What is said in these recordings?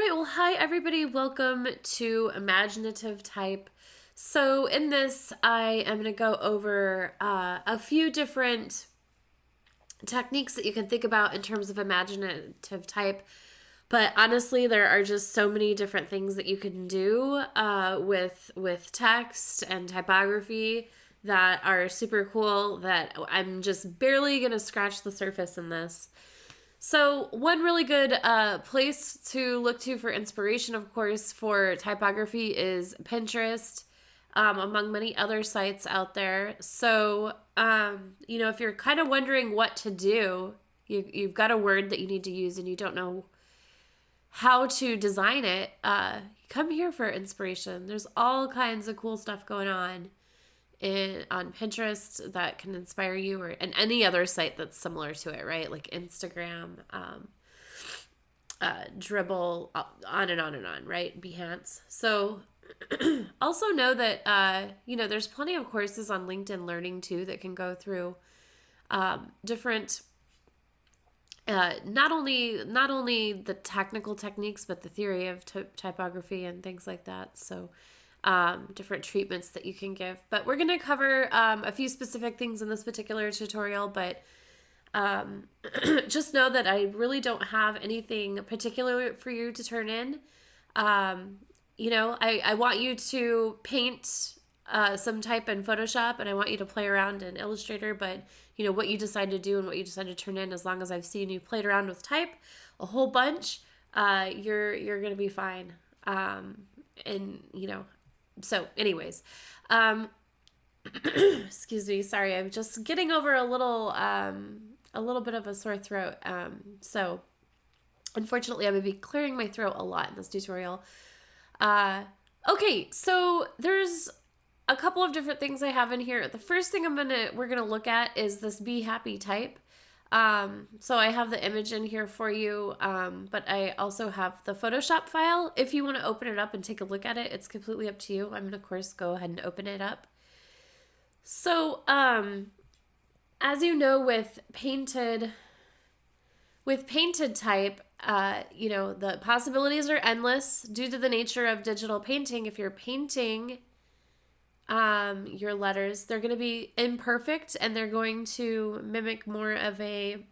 right, well, hi everybody. Welcome to Imaginative Type. So, in this, I am going to go over a few different techniques that you can think about in terms of imaginative type. But honestly, there are just so many different things that you can do with text and typography that are super cool that I'm just barely going to scratch the surface in this. So, one really good place to look to for inspiration, of course, for typography is Pinterest, among many other sites out there. So, if you're kind of wondering what to do, you've got a word that you need to use and you don't know how to design it, come here for inspiration. There's all kinds of cool stuff going on on Pinterest that can inspire you, or and any other site that's similar to it, right? Like Instagram, Dribble, on and on and on, right? Behance. So also know that there's plenty of courses on LinkedIn Learning too that can go through different. Not only the technical techniques, but the theory of typography and things like that. So different treatments that you can give. But we're going to cover a few specific things in this particular tutorial, but just know that I really don't have anything particular for you to turn in. I want you to paint some type in Photoshop, and I want you to play around in Illustrator, but what you decide to do and what you decide to turn in, as long as I've seen you played around with type a whole bunch, you're going to be fine. So anyways, excuse me, sorry, I'm just getting over a little bit of a sore throat. So unfortunately I'm going to be clearing my throat a lot in this tutorial. Okay, so there's a couple of different things I have in here. The first thing we're gonna look at is this Be Happy type. So I have the image in here for you, but I also have the Photoshop file. If you want to open it up and take a look at it, it's completely up to you. I'm gonna, of course, go ahead and open it up. So, as you know, with painted type, the possibilities are endless due to the nature of digital painting. If you're painting your letters, they're going to be imperfect and they're going to mimic more of a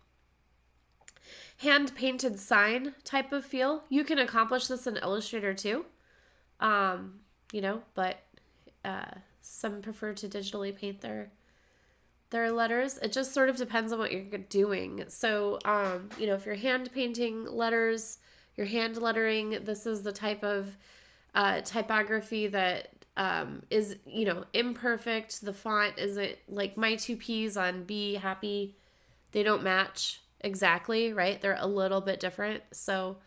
hand painted sign type of feel. You can accomplish this in Illustrator too, but some prefer to digitally paint their letters. It just sort of depends on what you're doing. So, if you're hand painting letters, you're hand lettering, this is the type of typography that is, imperfect. The font isn't like my two P's on Be Happy. They don't match exactly, right? They're a little bit different. So,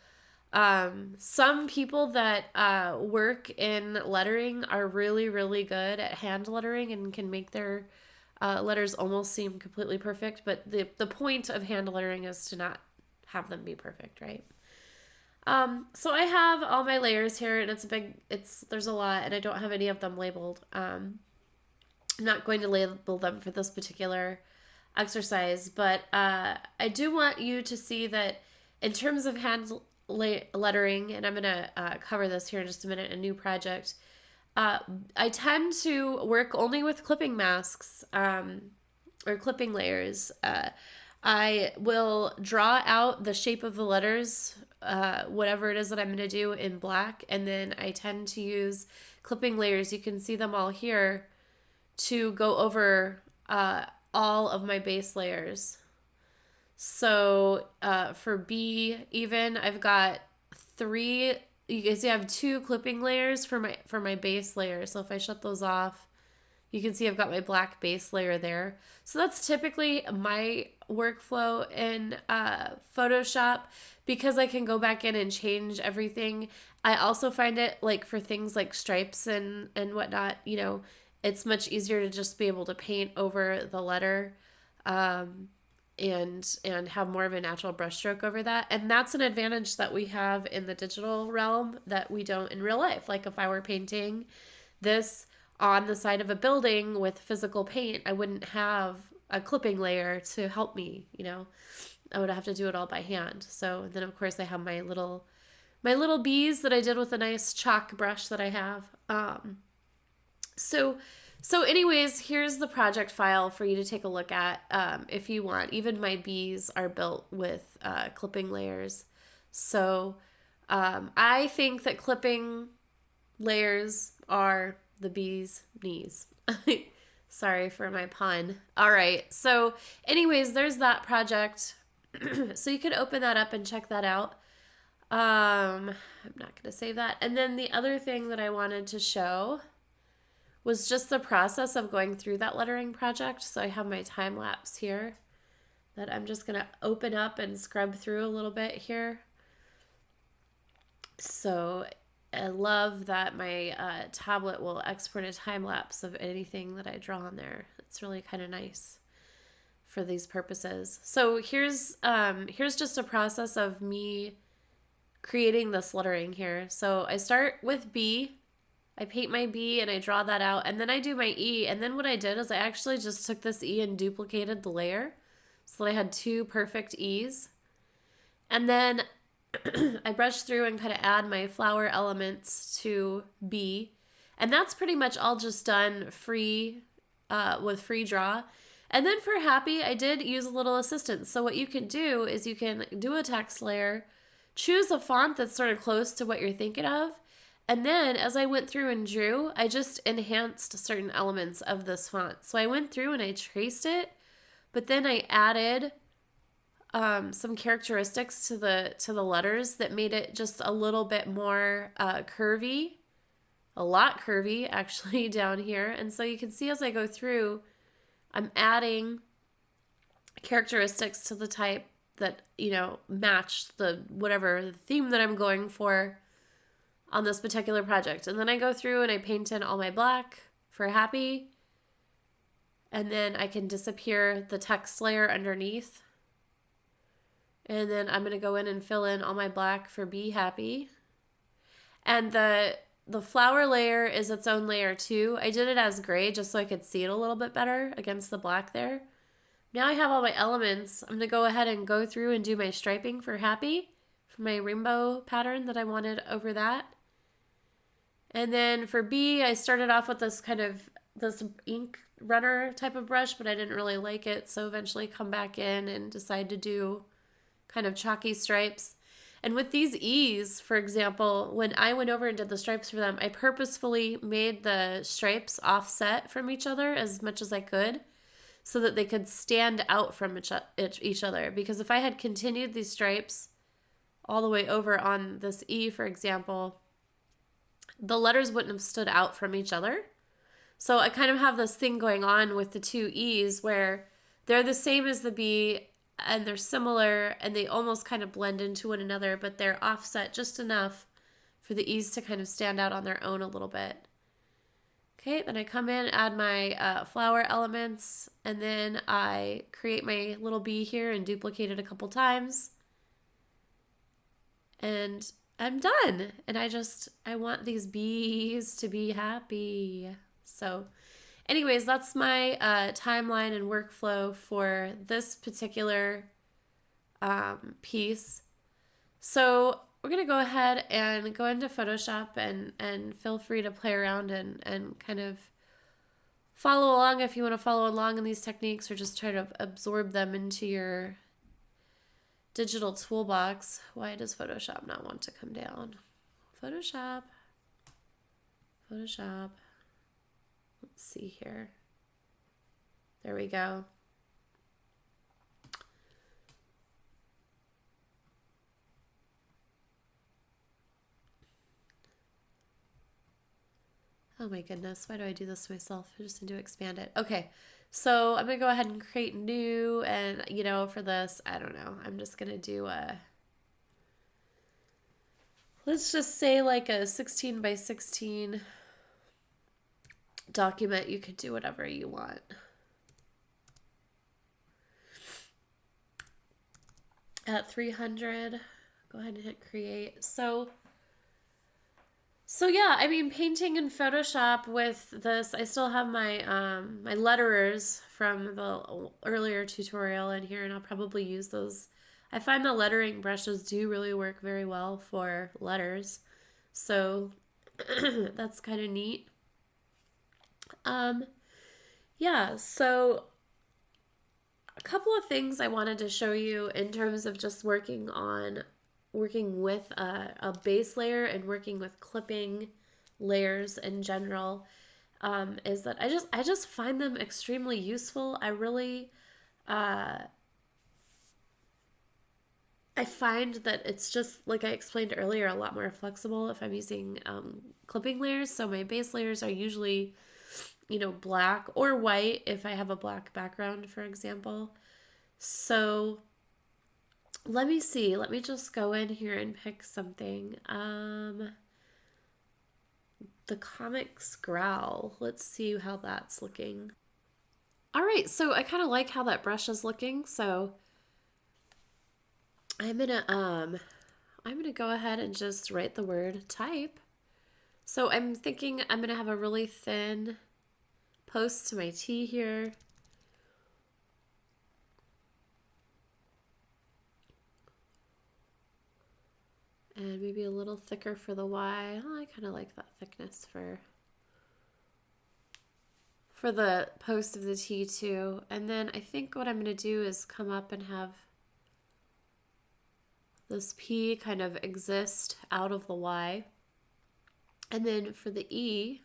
some people that work in lettering are really, really good at hand lettering and can make their letters almost seem completely perfect. But the point of hand lettering is to not have them be perfect, right? So I have all my layers here, and there's a lot, and I don't have any of them labeled. I'm not going to label them for this particular exercise, but I do want you to see that in terms of hand lettering, and I'm going to cover this here in just a minute, a new project, I tend to work only with clipping masks, or clipping layers. I will draw out the shape of the letters, whatever it is that I'm going to do, in black, and then I tend to use clipping layers. You can see them all here to go over all of my base layers. So for B even, I've got 3. You can see I have 2 clipping layers for my base layer. So if I shut those off, you can see I've got my black base layer there. So that's typically my workflow in Photoshop, because I can go back in and change everything. I also find it, like, for things like stripes and whatnot, it's much easier to just be able to paint over the letter and have more of a natural brushstroke over that. And that's an advantage that we have in the digital realm that we don't in real life. Like, if I were painting this on the side of a building with physical paint, I wouldn't have a clipping layer to help me, I would have to do it all by hand. So then, of course, I have my little my little bees that I did with a nice chalk brush that I have. So anyways, here's the project file for you to take a look at if you want. Even my bees are built with clipping layers. So I think that clipping layers are the bee's knees. Sorry for my pun. All right. So anyways, there's that project. So you can open that up and check that out. I'm not going to save that. And then the other thing that I wanted to show was just the process of going through that lettering project. So I have my time lapse here that I'm just going to open up and scrub through a little bit here. So I love that my tablet will export a time lapse of anything that I draw on there. It's really kind of nice for these purposes. So here's just a process of me creating this lettering here. So I start with B. I paint my B and I draw that out, and then I do my E, and then what I did is I actually just took this E and duplicated the layer so that I had two perfect E's. And then I brush through and kind of add my flower elements to B, and that's pretty much all just done free with free draw. And then for happy, I did use a little assistance. So what you can do is you can do a text layer, choose a font that's sort of close to what you're thinking of, and then as I went through and drew, I just enhanced certain elements of this font. So I went through and I traced it, but then I added some characteristics to the letters that made it just a little bit more curvy, a lot curvy actually down here. And so you can see as I go through, I'm adding characteristics to the type that, match whatever the theme that I'm going for on this particular project. And then I go through and I paint in all my black for happy. And then I can disappear the text layer underneath. And then I'm going to go in and fill in all my black for be happy. And the flower layer is its own layer too. I did it as gray just so I could see it a little bit better against the black there. Now I have all my elements. I'm going to go ahead and go through and do my striping for happy, for my rainbow pattern that I wanted over that. And then for B, I started off with this ink runner type of brush, but I didn't really like it. So eventually come back in and decide to do kind of chalky stripes. And with these E's, for example, when I went over and did the stripes for them, I purposefully made the stripes offset from each other as much as I could so that they could stand out from each other. Because if I had continued these stripes all the way over on this E, for example, the letters wouldn't have stood out from each other. So I kind of have this thing going on with the two E's where they're the same as the B and they're similar and they almost kind of blend into one another, but they're offset just enough for the E's to kind of stand out on their own a little bit. Okay, then I come in, add my flower elements, and then I create my little bee here and duplicate it a couple times. And I'm done. And I want these bees to be happy. So anyways, that's my timeline and workflow for this particular piece. So we're going to go ahead and go into Photoshop and feel free to play around and kind of follow along if you want to follow along in these techniques or just try to absorb them into your digital toolbox. Why does Photoshop not want to come down? Photoshop. Let's see here. There we go. Oh my goodness, why do I do this to myself? I just need to expand it. Okay, so I'm going to go ahead and create new, and for this, I don't know, I'm just going to do let's just say like a 16 by 16 document. You could do whatever you want. At 300, go ahead and hit create. So yeah, I mean, painting in Photoshop with this, I still have my my letterers from the earlier tutorial in here, and I'll probably use those. I find the lettering brushes do really work very well for letters. So that's kind of neat. Um, yeah, so a couple of things I wanted to show you in terms of just working with a base layer and working with clipping layers in general, is that I just find them extremely useful. I find that it's just, like I explained earlier, a lot more flexible if I'm using clipping layers. So my base layers are usually, black or white if I have a black background, for example. So let me see. Let me just go in here and pick something. The Comics Growl. Let's see how that's looking. All right, so I kind of like how that brush is looking. So I'm gonna go ahead and just write the word type. So I'm thinking I'm gonna have a really thin post to my T here. And maybe a little thicker for the Y. Oh, I kind of like that thickness for the post of the T too. And then I think what I'm gonna do is come up and have this P kind of exist out of the Y. And then for the E,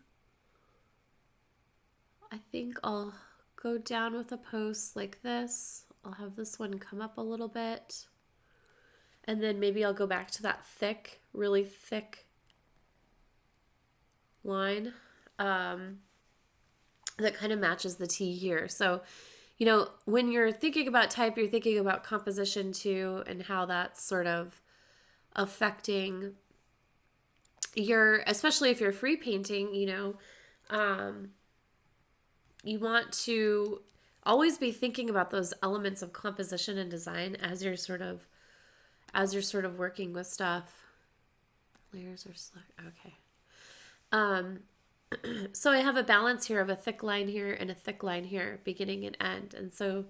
I think I'll go down with a post like this. I'll have this one come up a little bit. And then maybe I'll go back to that thick, really thick line that kind of matches the T here. So, when you're thinking about type, you're thinking about composition too, and how that's sort of affecting especially if you're free painting, you want to always be thinking about those elements of composition and design as you're sort of working with stuff. Layers are okay. So I have a balance here of a thick line here and a thick line here, beginning and end. And so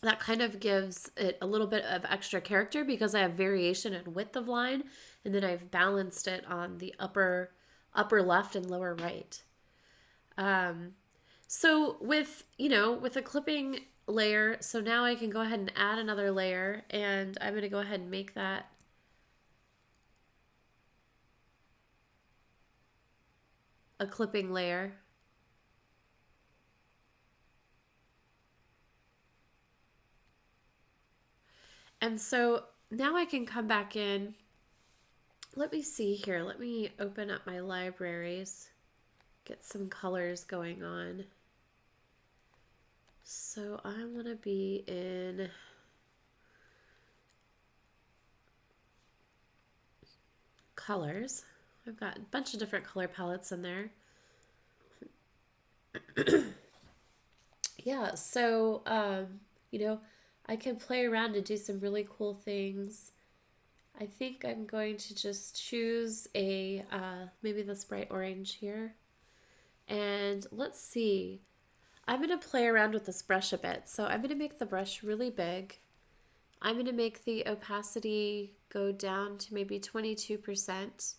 that kind of gives it a little bit of extra character because I have variation in width of line, and then I've balanced it on the upper left and lower right. So with a clipping layer, so now I can go ahead and add another layer, and I'm going to go ahead and make that a clipping layer. And so now I can come back in. Let me see here. Let me open up my libraries, get some colors going on. So I want to be in colors. I've got a bunch of different color palettes in there. Yeah, so, I can play around and do some really cool things. I think I'm going to just choose maybe this bright orange here. And let's see. I'm going to play around with this brush a bit. So I'm going to make the brush really big. I'm going to make the opacity go down to maybe 22%.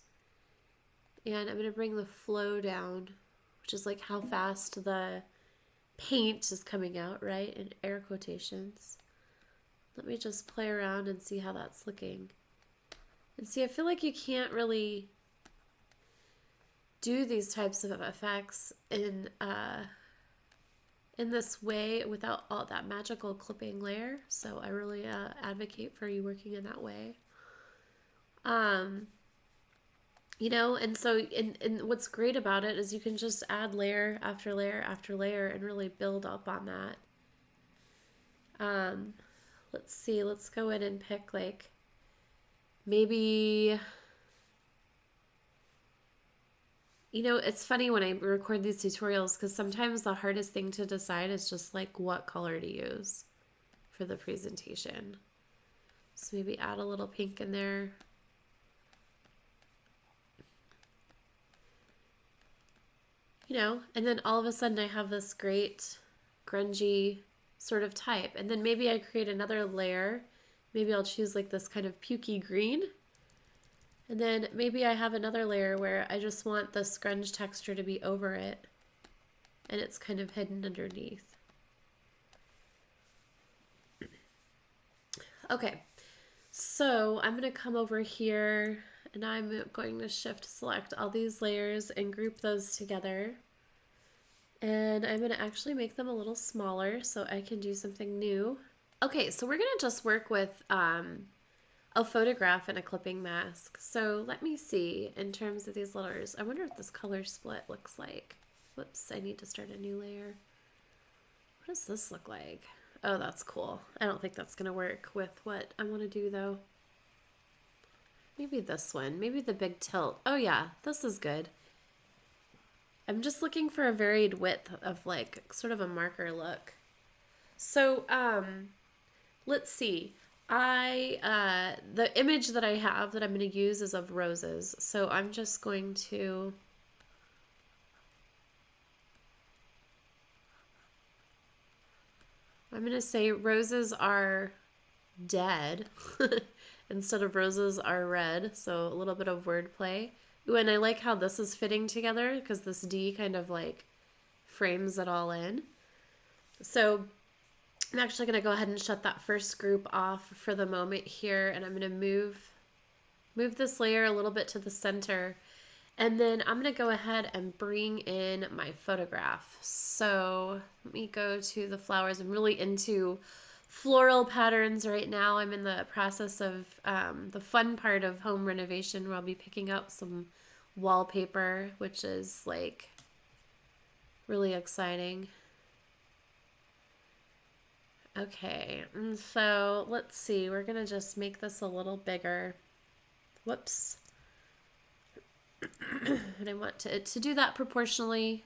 And I'm going to bring the flow down, which is like how fast the paint is coming out, right? In air quotations. Let me just play around and see how that's looking. And see, I feel like you can't really do these types of effects in this way without all that magical clipping layer. So I really advocate for you working in that way. And so and what's great about it is you can just add layer after layer after layer and really build up on that. Let's see, let's go in and pick like maybe, it's funny when I record these tutorials because sometimes the hardest thing to decide is just like what color to use for the presentation. So maybe add a little pink in there. And then all of a sudden I have this great grungy sort of type. And then maybe I create another layer. Maybe I'll choose like this kind of pukey green. And then maybe I have another layer where I just want the scrunch texture to be over it and it's kind of hidden underneath. Okay, so I'm going to come over here and I'm going to shift select all these layers and group those together. And I'm going to actually make them a little smaller so I can do something new. Okay, so we're going to just work with a photograph and a clipping mask. So let me see in terms of these letters. I wonder what this color split looks like. Whoops, I need to start a new layer. What does this look like? Oh, that's cool. I don't think that's going to work with what I want to do though. Maybe this one, maybe the big tilt. Oh yeah, this is good. I'm just looking for a varied width of like sort of a marker look. So let's see. The image that I have that I'm going to use is of roses. So I'm just going to say roses are dead instead of roses are red. So a little bit of wordplay. Ooh, and I like how this is fitting together because this D kind of like frames it all in. So I'm actually going to go ahead and shut that first group off for the moment here, and I'm going to move this layer a little bit to the center, and then I'm going to go ahead and bring in my photograph. So let me go to the flowers. I'm really into floral patterns right now. I'm in the process of the fun part of home renovation where I'll be picking up some wallpaper, which is like really exciting. Okay, and so let's see, we're gonna just make this a little bigger. Whoops. And I want to do that proportionally.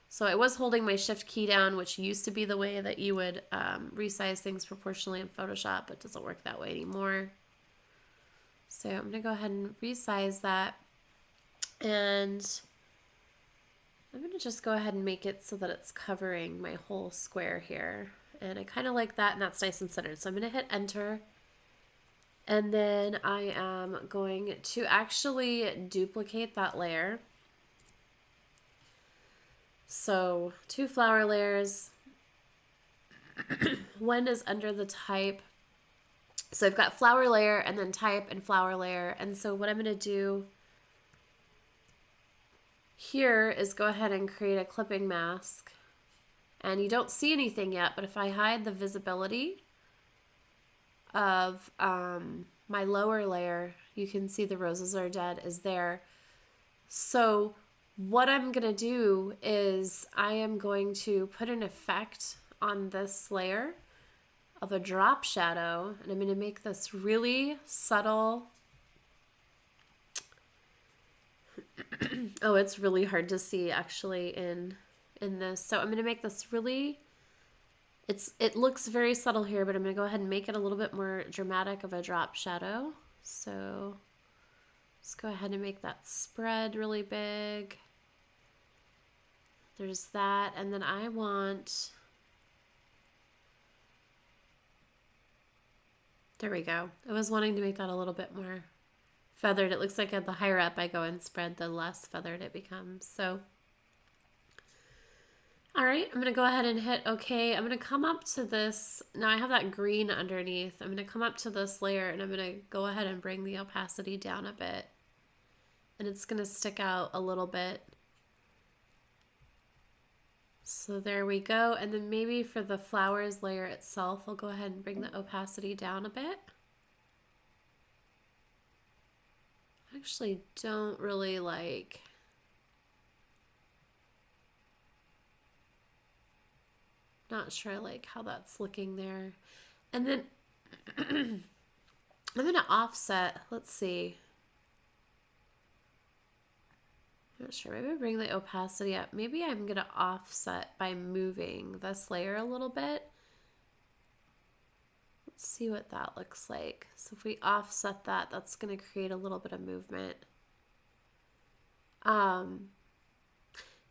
So I was holding my shift key down, which used to be the way that you would resize things proportionally in Photoshop, but it doesn't work that way anymore. So I'm gonna go ahead and resize that. And I'm gonna just go ahead and make it so that it's covering my whole square here. And I kind of like that, and that's nice and centered. So I'm going to hit enter. And then I am going to actually duplicate that layer. So 2 flower layers. One is under the type. So I've got flower layer and then type and flower layer. And so what I'm going to do here is go ahead and create a clipping mask. And you don't see anything yet, but if I hide the visibility of my lower layer, you can see the roses are dead is there. So what I'm going to do is I am going to put an effect on this layer of a drop shadow, and I'm going to make this really subtle. Oh, it's really hard to see actually in this. So I'm going to make this really, it looks very subtle here, but I'm going to go ahead and make it a little bit more dramatic of a drop shadow. So let's go ahead and make that spread really big. There's that. And then I want, there we go. I was wanting to make that a little bit more feathered. It looks like the higher up I go and spread, the less feathered it becomes. So all right, I'm going to go ahead and hit OK. I'm going to come up to this. Now I have that green underneath. I'm going to come up to this layer and I'm going to go ahead and bring the opacity down a bit. And it's going to stick out a little bit. So there we go. And then maybe for the flowers layer itself, I'll go ahead and bring the opacity down a bit. I actually don't really like... Not sure I like how that's looking there. And then I'm going to offset. Let's see. I'm not sure. Maybe bring the opacity up. Maybe I'm going to offset by moving this layer a little bit. Let's see what that looks like. So if we offset that, that's going to create a little bit of movement.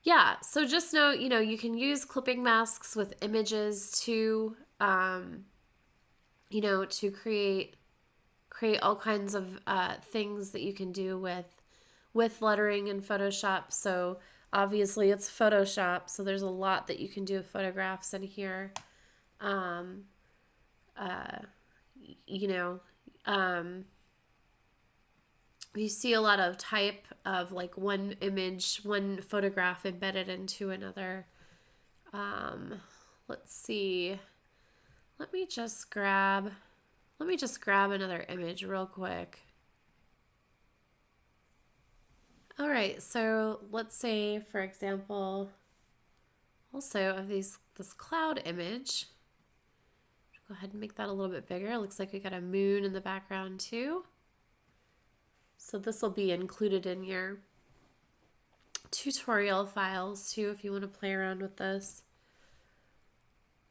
Yeah, so just know, you can use clipping masks with images to, to create all kinds of things that you can do with lettering in Photoshop. So obviously it's Photoshop, so there's a lot that you can do with photographs in here. Um, uh, you know, um, you see a lot of type of like one image, one photograph embedded into another. Um, let's see. Let me just grab another image real quick. All right, so let's say, for example, also of this cloud image. Go ahead and make that a little bit bigger. It looks like we got a moon in the background too. So this will be included in your tutorial files too if you want to play around with this.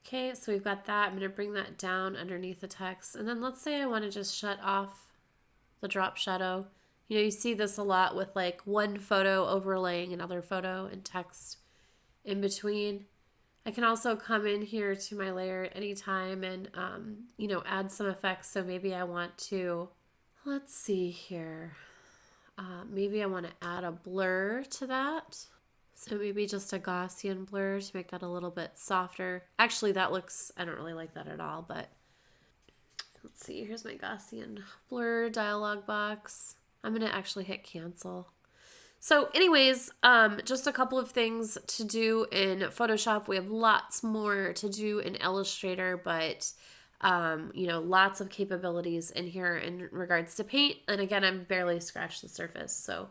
Okay, so we've got that. I'm going to bring that down underneath the text. And then let's say I want to just shut off the drop shadow. You see this a lot with like one photo overlaying another photo and text in between. I can also come in here to my layer at any time and, add some effects. So maybe I want to, let's see here. Maybe I want to add a blur to that. So maybe just a Gaussian blur to make that a little bit softer. Actually, I don't really like that at all, but let's see. Here's my Gaussian blur dialog box. I'm going to actually hit cancel. So anyways, just a couple of things to do in Photoshop. We have lots more to do in Illustrator, but lots of capabilities in here in regards to paint. And again, I'm barely scratched the surface. So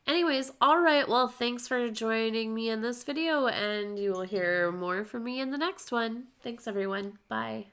anyways, all right. Well, thanks for joining me in this video, and you will hear more from me in the next one. Thanks, everyone. Bye.